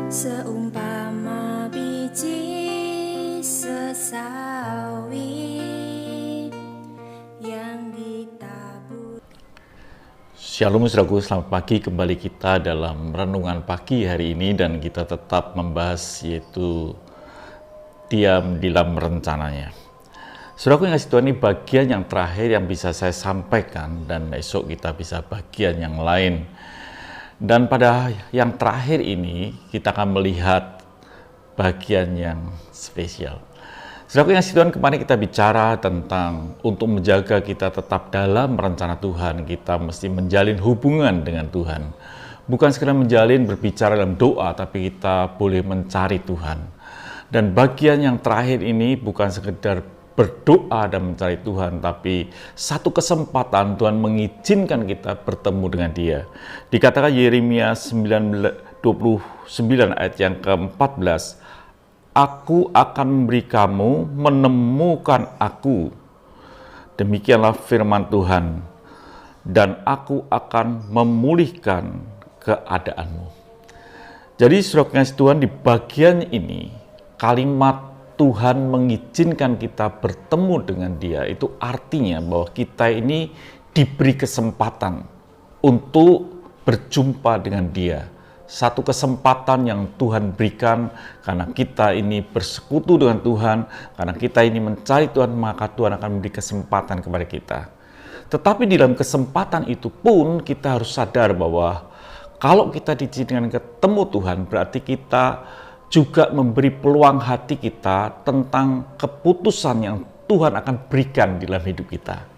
Seumpama biji sesawi yang ditabur. Shalom saudaraku, selamat pagi. Kembali kita dalam renungan pagi hari ini dan kita tetap membahas yaitu diam di dalam rencananya. Saudaraku yang kasih Tuhan, ini bagian yang terakhir yang bisa saya sampaikan dan esok kita bisa bagian yang lain. Dan pada yang terakhir ini kita akan melihat bagian yang spesial. Saudaraku yang kasih Tuhan, kemarin kita bicara tentang untuk menjaga kita tetap dalam rencana Tuhan, kita mesti menjalin hubungan dengan Tuhan. Bukan sekedar menjalin berbicara dalam doa, tapi kita boleh mencari Tuhan. Dan bagian yang terakhir ini bukan sekedar berdoa dan mencari Tuhan, tapi satu kesempatan Tuhan mengizinkan kita bertemu dengan Dia. Dikatakan Yeremia 29 ayat yang ke-14, Aku akan memberi kamu menemukan Aku. Demikianlah firman Tuhan, dan Aku akan memulihkan keadaanmu. Jadi saudara Tuhan, di bagian ini kalimat Tuhan mengizinkan kita bertemu dengan Dia, itu artinya bahwa kita ini diberi kesempatan untuk berjumpa dengan Dia. Satu kesempatan yang Tuhan berikan karena kita ini bersekutu dengan Tuhan, karena kita ini mencari Tuhan, maka Tuhan akan memberi kesempatan kepada kita. Tetapi di dalam kesempatan itu pun kita harus sadar bahwa kalau kita diizinkan ketemu Tuhan, berarti kita juga memberi peluang hati kita tentang keputusan yang Tuhan akan berikan di dalam hidup kita.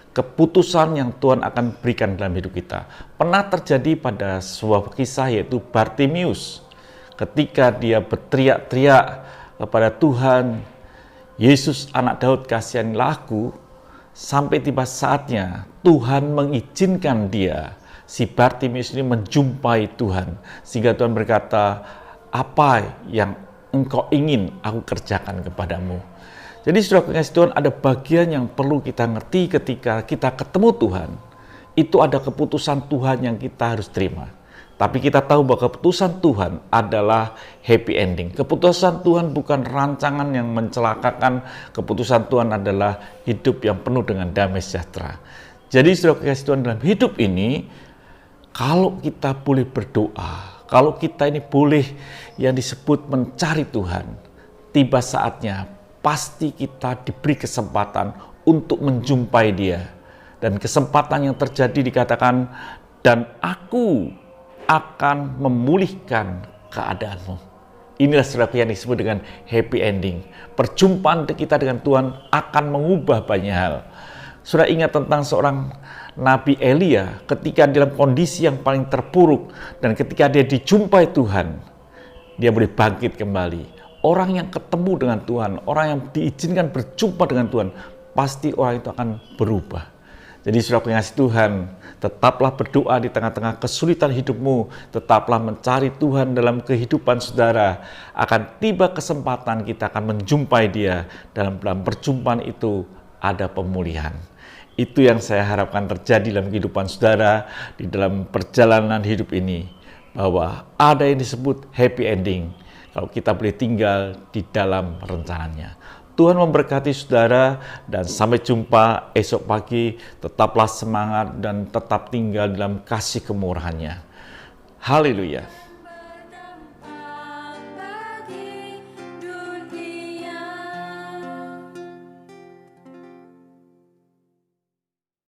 Keputusan yang Tuhan akan berikan dalam hidup kita. Pernah terjadi pada sebuah kisah yaitu Bartimius. Ketika dia berteriak-teriak kepada Tuhan, Yesus anak Daud kasihanilah aku, sampai tiba saatnya Tuhan mengizinkan dia, si Bartimius ini menjumpai Tuhan. Sehingga Tuhan berkata, apa yang engkau ingin aku kerjakan kepadamu. Jadi saudara kasih Tuhan, ada bagian yang perlu kita ngerti ketika kita ketemu Tuhan. Itu ada keputusan Tuhan yang kita harus terima. Tapi kita tahu bahwa keputusan Tuhan adalah happy ending. Keputusan Tuhan bukan rancangan yang mencelakakan. Keputusan Tuhan adalah hidup yang penuh dengan damai sejahtera. Jadi saudara kasih Tuhan, dalam hidup ini, kalau kita boleh berdoa, kalau kita ini boleh yang disebut mencari Tuhan, tiba saatnya pasti kita diberi kesempatan untuk menjumpai Dia. Dan kesempatan yang terjadi dikatakan, dan Aku akan memulihkan keadaanmu. Inilah saudara yang disebut dengan happy ending. Perjumpaan kita dengan Tuhan akan mengubah banyak hal. Sudah ingat tentang seorang Nabi Elia ketika dalam kondisi yang paling terpuruk, dan ketika dia dijumpai Tuhan, dia boleh bangkit kembali. Orang yang ketemu dengan Tuhan, orang yang diizinkan berjumpa dengan Tuhan, pasti orang itu akan berubah. Jadi saudara yang kasih Tuhan, tetaplah berdoa di tengah-tengah kesulitan hidupmu, tetaplah mencari Tuhan dalam kehidupan saudara. Akan tiba kesempatan kita akan menjumpai Dia, dalam perjumpaan itu ada pemulihan. Itu yang saya harapkan terjadi dalam kehidupan saudara, di dalam perjalanan hidup ini, bahwa ada yang disebut happy ending kalau kita boleh tinggal di dalam rencananya. Tuhan memberkati saudara, dan sampai jumpa esok pagi. Tetaplah semangat dan tetap tinggal dalam kasih kemurahan-Nya. Haleluya.